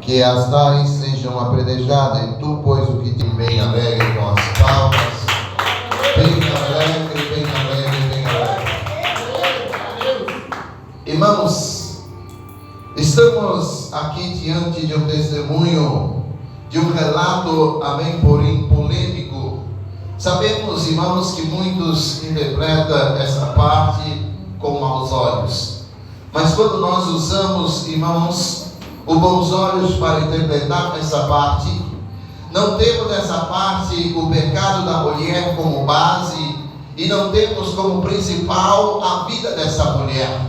que as tais sejam apedrejadas, e tu, pois, o que te bem alegre com as palmas, bem alegre, bem alegre, bem alegre. Irmãos, estamos aqui diante de um testemunho, de um relato, amém, porém polêmico. Sabemos, irmãos, que muitos interpretam essa parte com maus olhos, mas quando nós usamos, irmãos, os bons olhos para interpretar essa parte, não temos nessa parte o pecado da mulher como base, e não temos como principal a vida dessa mulher,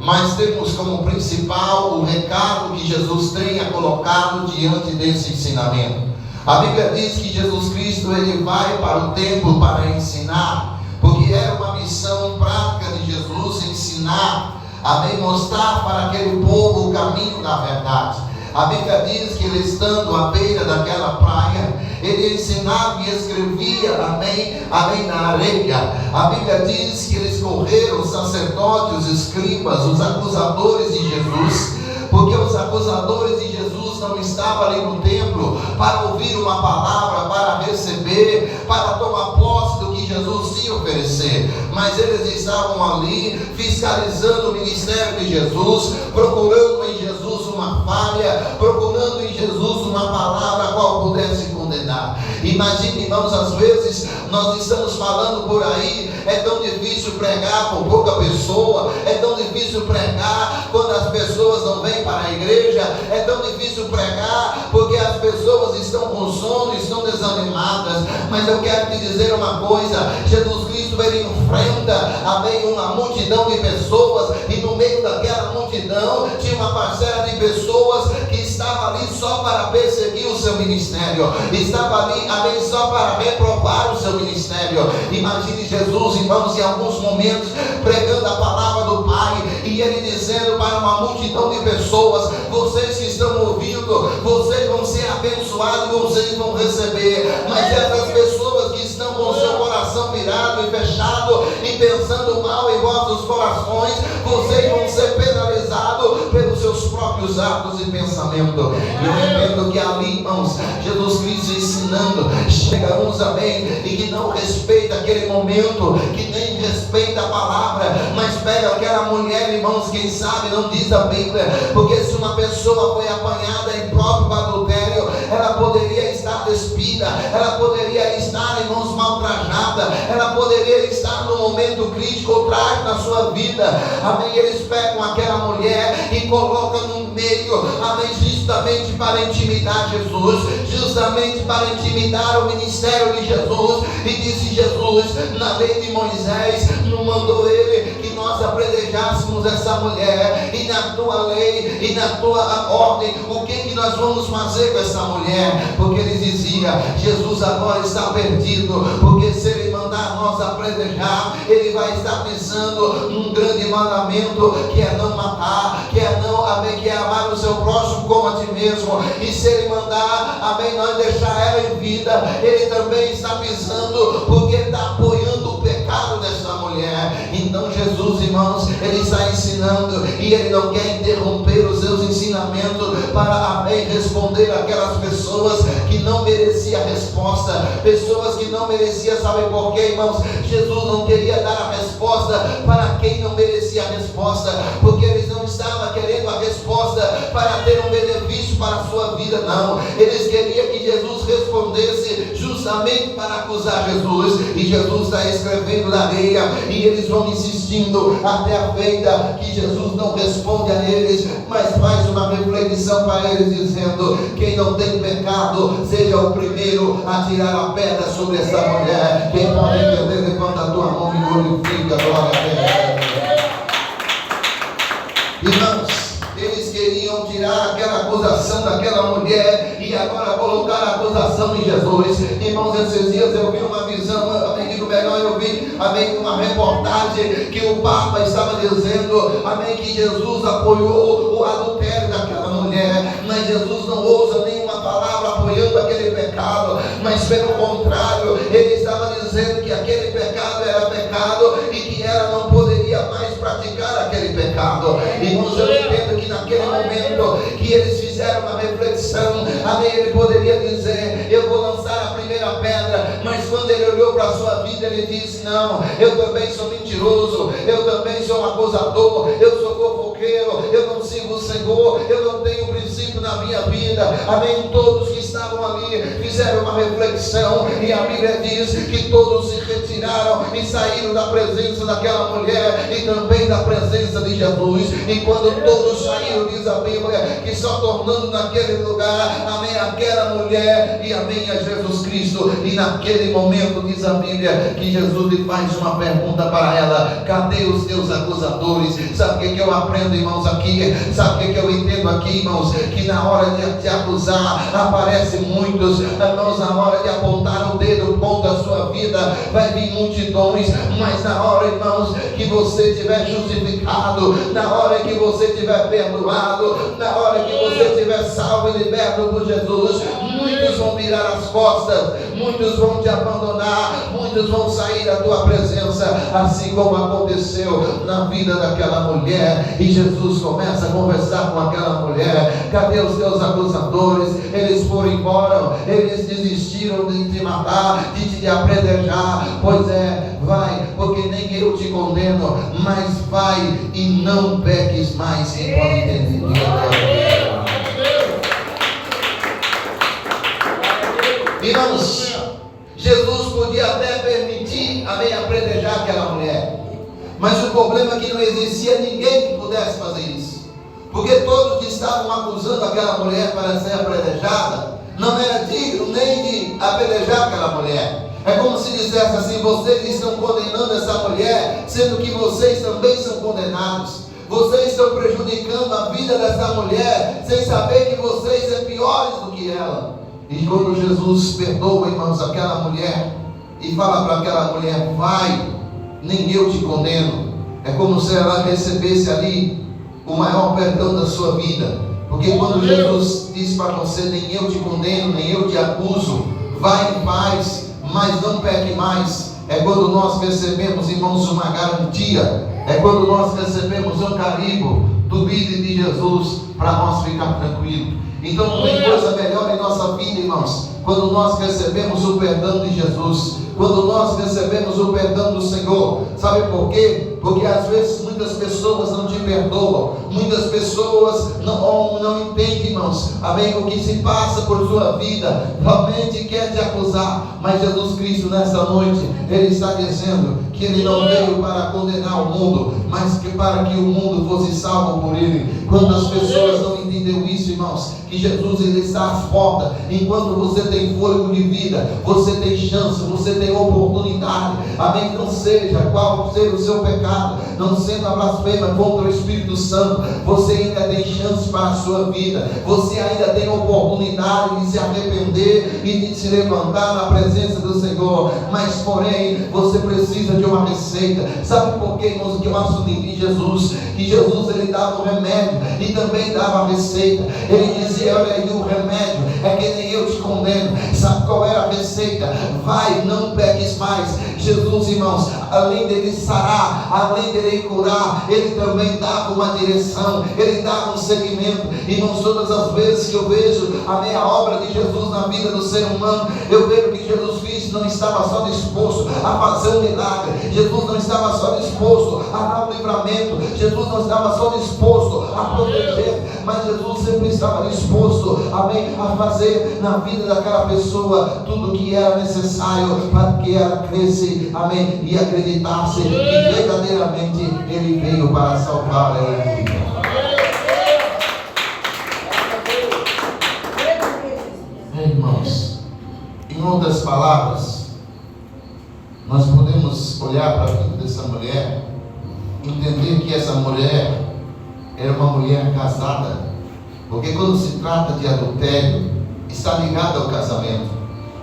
mas temos como principal o recado que Jesus tenha colocado diante desse ensinamento. A Bíblia diz que Jesus Cristo, ele vai para o templo para ensinar, porque era uma missão prática de Jesus ensinar, amém, mostrar para aquele povo o caminho da verdade. A Bíblia diz que ele, estando à beira daquela praia, ele ensinava e escrevia, amém, amém, na areia. A Bíblia diz que eles correram, os sacerdotes, os escribas, os acusadores de Jesus, porque os acusadores de Jesus não estavam ali no templo para ouvir uma palavra, para receber, para tomar posse do que Jesus tinha a oferecer, mas eles estavam ali fiscalizando o ministério de Jesus, procurando em Jesus uma falha, procurando em Jesus uma palavra a qual pudesse condenar. Imagine, irmãos, às vezes nós estamos falando por aí, é tão difícil pregar por pouca pessoa, é tão difícil pregar quando as pessoas não vêm para a igreja, é tão difícil pregar porque as pessoas estão com sono, estão desanimadas. Mas eu quero te dizer uma coisa: Jesus Cristo, ele enfrenta, amém, uma multidão de pessoas, e no meio daquela multidão tinha uma parcela de pessoas que estava ali só para perseguir o seu ministério, estava ali, amém, só para reprovar o seu ministério. Imagine Jesus, irmãos, em alguns momentos pregando a palavra do Pai, e ele dizendo para uma multidão de pessoas: vocês que estão ouvindo, vocês vão ser abençoados, vocês vão receber, mas essas pessoas que estão com o seu coração virado e fechado e pensando mal em vossos corações, vocês vão ser penalizados pelos seus próprios atos e pensamentos. Eu entendo que ali, irmãos, Jesus Cristo ensinando, chega uns, amém, e que não respeita aquele momento, que nem respeita a palavra, mas pega aquela mulher, irmãos, quem sabe não diz a Bíblia, porque se uma pessoa foi apanhada em próprio adultério, ela poderia estar despida, ela poderia estar, irmãos, maltrajada, ela poderia estar no momento crítico, trágico na sua vida, amém. Eles pegam aquela mulher e colocam no meio, amém, justamente para intimidar Jesus, justamente para intimidar o ministério de Jesus. E disse Jesus, na lei de Moisés, não mandou ele que nós apedrejássemos essa mulher, e na tua lei e na tua ordem, o que nós vamos fazer com essa mulher? Porque eles diziam: Jesus agora está perdido, porque se ele mandar nós apedrejar, ele vai estar pensando num grande mandamento, que é não matar, que é não, amém, que é amar o seu próximo como a ti mesmo. E se ele mandar, amém, nós deixar ela em vida, ele também está pensando, porque está apoiando o pecado dessa mulher. Então Jesus, irmãos, ele está ensinando, e ele não quer interromper os seus ensinamentos para, amém, responder aquelas pessoas que não mereciam resposta, pessoas que não mereciam. Sabe por quê, irmãos? Jesus não queria dar a resposta para quem não merecia a resposta, porque eles não estavam querendo a resposta para ter um benefício para a sua vida, não. Eles queriam que Jesus respondesse justamente para acusar Jesus, e Jesus está escrevendo na areia, e eles vão insistindo até a feita que Jesus não responde a eles, mas faz uma reflexão para eles, dizendo: quem não tem pecado, seja o primeiro a tirar a pedra sobre essa mulher. Quem pode entender, levanta a tua mão e glorifica, glória a Deus. Irmãos, eles queriam tirar aquela acusação daquela mulher e agora colocar a acusação em Jesus. Irmãos, esses dias eu vi uma visão, amém, digo melhor, eu vi, amém, uma reportagem que o Papa estava dizendo, amém, que Jesus apoiou o adultério daquela mulher, mas Jesus não usa nenhuma palavra apoiando aquele pecado, mas pelo contrário, ele estava dizendo que aquele pecado era pecado e que ela não poderia mais praticar aquele pecado. Irmãos, eu entendo que naquele momento que eles fizeram uma reflexão, amém, ele poderia dizer, eu vou lançar a primeira pedra, mas quando ele olhou para a sua vida, ele disse, não, eu também sou mentiroso, eu também sou um acusador, eu sou fofoqueiro, eu não sigo o Senhor, eu não tenho princípio na minha vida, amém. Todos que estavam ali fizeram uma reflexão, e a Bíblia diz que todos se retiraram e saíram da presença daquela mulher e também da presença de Jesus. E quando todos saíram, diz a Bíblia, que só tornando naquele lugar, amém, aquela mulher, e amém, a Jesus Cristo. E naquele momento, diz a Bíblia, que Jesus lhe faz uma pergunta para ela: cadê os teus acusadores? Sabe o que eu aprendo, irmãos, aqui? Sabe o que eu entendo aqui, irmãos? Que na hora de te acusar, aparecem muitos, irmãos, na hora de apontar o dedo contra a sua vida, vai vir multidões, mas na hora, irmãos, que você estiver justificado, na hora que você estiver perdoado, na hora que você estiver salvo e liberto por Jesus, muitos vão virar as costas, muitos vão te abandonar, muitos vão sair da tua presença, assim como aconteceu na vida daquela mulher. E Jesus começa a conversar com aquela mulher: cadê os teus acusadores? Eles foram embora, eles desistiram de te matar, de te apedrejar. Pois é, vai, porque nem eu te condeno, mas vai e não peques mais enquanto entendimento. Irmãos, Jesus podia até permitir, amém, apedrejar aquela mulher, mas o problema é que não existia ninguém que pudesse fazer isso, porque todos que estavam acusando aquela mulher para ser apedrejada não era digno nem de apedrejar aquela mulher. É como se dissesse assim: vocês estão condenando essa mulher, sendo que vocês também são condenados. Vocês estão prejudicando a vida dessa mulher, sem saber que vocês são piores do que ela. E quando Jesus perdoa, irmãos, aquela mulher e fala para aquela mulher: vai, nem eu te condeno, é como se ela recebesse ali o maior perdão da sua vida. Porque quando Jesus diz para você: nem eu te condeno, nem eu te acuso, vai em paz, mas não peque mais, é quando nós recebemos, irmãos, uma garantia, é quando nós recebemos um carimbo do vídeo de Jesus para nós ficar tranquilos. Então não tem coisa melhor em nossa vida, irmãos, quando nós recebemos o perdão de Jesus, quando nós recebemos o perdão do Senhor. Sabe por quê? Porque às vezes muitas pessoas não te perdoam, muitas pessoas não entendem, irmãos, amém, o que se passa por sua vida, realmente quer te acusar. Mas Jesus Cristo nesta noite, Ele está dizendo que Ele não veio para condenar o mundo, mas que para que o mundo fosse salvo por Ele. Quando as pessoas não entenderam isso, irmãos, que Jesus Ele está às portas, enquanto você tem fôlego de vida, você tem chance, você tem oportunidade, amém. Não seja qual seja o seu pecado, não sendo a blasfêmia contra o Espírito Santo, você ainda tem chance para a sua vida, você ainda tem oportunidade de se arrepender e de se levantar na presença do Senhor. Mas porém, você precisa de uma receita. Sabe por quê, irmãos, que eu acho de Jesus? Que Jesus Ele dava o remédio e também dava a receita. Ele dizia: olha aí, o remédio é que nem eu te condeno. Sabe qual era a receita? Vai, não peques mais. Jesus, irmãos, além dele sarar, além dele curar, Ele também dava uma direção, Ele dava um seguimento. Irmãos, todas as vezes que eu vejo a meia obra de Jesus na vida do ser humano, eu vejo que Jesus Cristo não estava só disposto a fazer um milagre, Jesus não estava só disposto a dar um livramento, Jesus não estava só disposto a proteger, mas Jesus sempre estava disposto, amém, a fazer na vida daquela pessoa tudo o que era necessário para que ela cresça, amém, e acreditasse que verdadeiramente Ele veio para salvar ela. Irmãos, em outras palavras, nós podemos olhar para a vida dessa mulher, entender que essa mulher era uma mulher casada, porque quando se trata de adultério, está ligado ao casamento.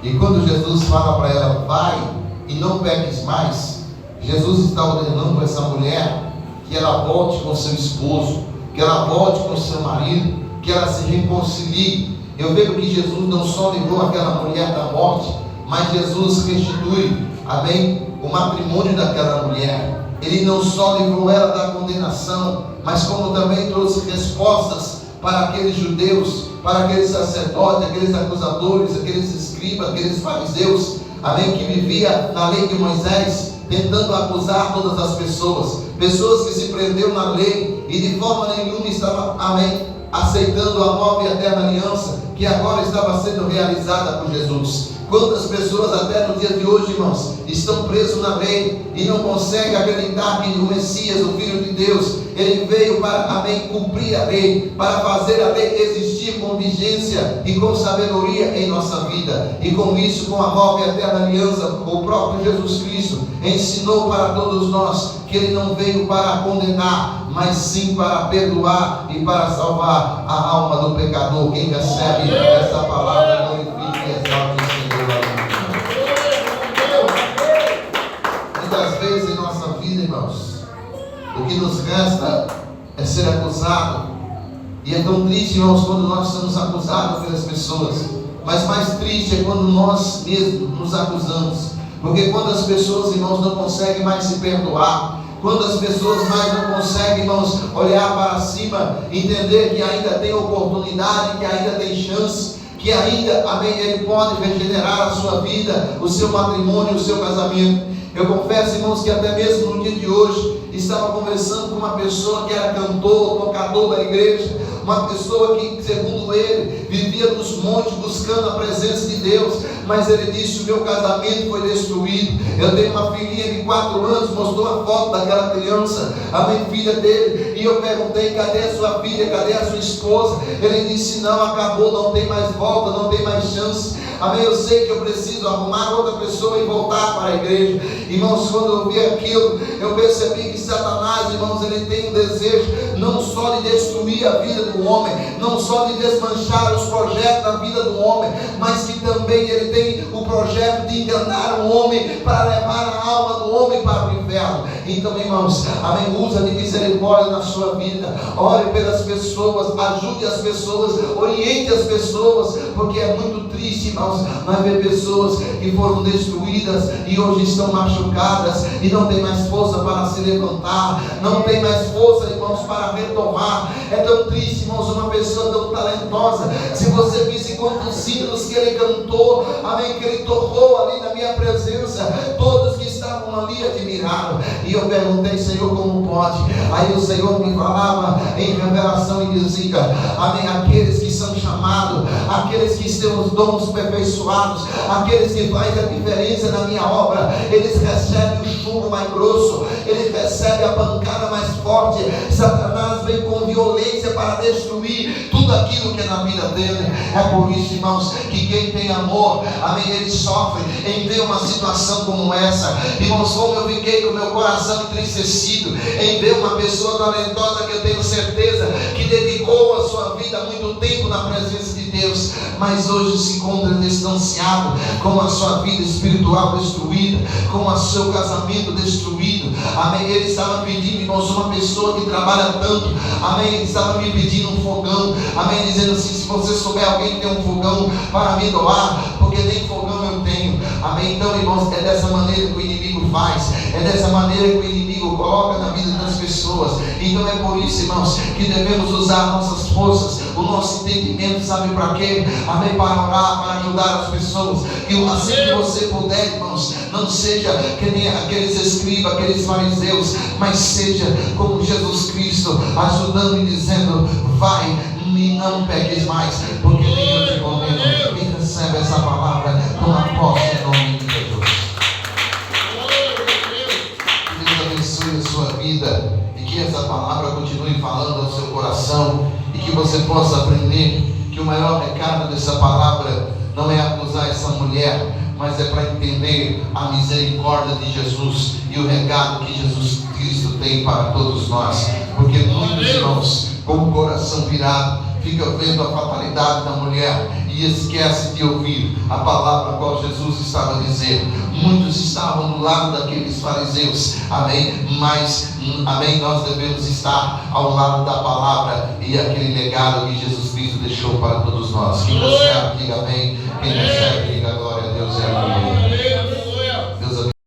E quando Jesus fala para ela: vai e não peques mais, Jesus está ordenando para essa mulher que ela volte com seu esposo, que ela volte com seu marido, que ela se reconcilie. Eu vejo que Jesus não só livrou aquela mulher da morte, mas Jesus restitui, amém, o matrimônio daquela mulher. Ele não só livrou ela da condenação, mas como também trouxe respostas para aqueles judeus, para aqueles sacerdotes, aqueles acusadores, aqueles escribas, aqueles fariseus, amém, que vivia na lei de Moisés, tentando acusar todas as pessoas que se prenderam na lei e de forma nenhuma estavam, amém, aceitando a nova e eterna aliança que agora estava sendo realizada por Jesus. Quantas pessoas até no dia de hoje, irmãos, estão presos na lei e não conseguem acreditar que o Messias, o Filho de Deus, ele veio para, amém, cumprir a lei, para fazer a lei existir com vigência e com sabedoria em nossa vida. E com isso, com a nova e eterna aliança, o próprio Jesus Cristo ensinou para todos nós que ele não veio para condenar, mas sim para perdoar e para salvar a alma do pecador. Quem recebe essa palavra, glorifique e exalte o Senhor. Muitas vezes em nossa vida, irmãos, o que nos resta é ser acusado. E é tão triste, irmãos, quando nós somos acusados pelas pessoas. Mas mais triste é quando nós mesmos nos acusamos. Porque quando as pessoas, irmãos, não conseguem mais se perdoar, quando as pessoas mais não conseguem, irmãos, olhar para cima, entender que ainda tem oportunidade, que ainda tem chance, que ainda, amém, ele pode regenerar a sua vida, o seu matrimônio, o seu casamento. Eu confesso, irmãos, que até mesmo no dia de hoje, estava conversando com uma pessoa que era cantor, tocador da igreja, uma pessoa que, segundo ele, vivia nos montes buscando a presença de Deus, mas ele disse: o meu casamento foi destruído. Eu tenho uma filhinha de 4 anos, mostrou a foto daquela criança, a minha filha dele, e eu perguntei: cadê a sua filha, cadê a sua esposa? Ele disse: não, acabou, não tem mais volta, não tem mais chance. Amém, eu sei que eu preciso arrumar outra pessoa e voltar para a igreja. Irmãos, quando eu vi aquilo, eu percebi que Satanás, irmãos, ele tem um desejo não só de destruir a vida do homem, não só de desmanchar os projetos da vida do homem, mas que também ele tem o projeto de enganar o homem para levar a alma do homem para o inferno. Então, irmãos, amém, usa de misericórdia na sua vida, ore pelas pessoas, ajude as pessoas, oriente as pessoas, porque é muito triste, irmãos, nós ver pessoas que foram destruídas e hoje estão machucadas e não tem mais força para se levantar, não tem mais força, irmãos, para retomar. É tão triste, irmãos, uma pessoa tão talentosa. Se você visse quantos hinos que ele cantou, amém, que ele tocou ali na minha presença, todos que estavam ali admiraram. E eu perguntei: Senhor, como pode? Aí o Senhor me falava em revelação e dizia: amém, aqueles que são chamados, aqueles que têm os dons aperfeiçoados, aqueles que fazem a diferença na minha obra, eles recebem o chumbo mais grosso, eles recebem a pancada mais forte. Satanás vem com violência para destruir tudo aquilo que é na vida dele. É por isso, irmãos, que quem tem amor, amém, ele sofre em ver uma situação como essa. Irmãos, como eu fiquei com meu coração entristecido em ver uma pessoa talentosa que eu tenho certeza que dedicou a sua vida há muito tempo na presença de Deus, mas hoje se encontra distanciado, com a sua vida espiritual destruída, com o seu casamento destruído. Amém. Ele estava pedindo, irmãos, uma pessoa que trabalha tanto, amém, ele estava me pedindo um fogão, amém, dizendo assim: se você souber alguém que tem um fogão para me doar, porque nem fogão eu tenho. Amém. Então, irmãos, é dessa maneira que o inimigo faz, é dessa maneira que o inimigo coloca na vida das pessoas. Então é por isso, irmãos, que devemos usar nossas forças, o nosso entendimento, sabe para quê? Amém, para orar, para ajudar as pessoas. Que assim que você puder, irmãos, não seja que nem aqueles escribas, aqueles fariseus, mas seja como Jesus Cristo, ajudando e dizendo: vai e não peques mais, porque nem eu te condeno. Quem recebe essa palavra, toma posse em nome de Jesus. Deus abençoe a sua vida e que essa palavra continue falando ao seu coração e que você possa aprender que o maior recado dessa palavra não é acusar essa mulher, mas é para entender a misericórdia de Jesus e o recado que Jesus Cristo tem para todos nós. Porque muitos irmãos, com o coração virado, ficam vendo a fatalidade da mulher e esquece de ouvir a palavra a qual Jesus estava dizendo. Muitos estavam do lado daqueles fariseus, amém, mas, amém, nós devemos estar ao lado da palavra e aquele legado que Jesus Cristo deixou para todos nós. Quem recebe, diga amém. Quem recebe, diga glória a Deus e amém.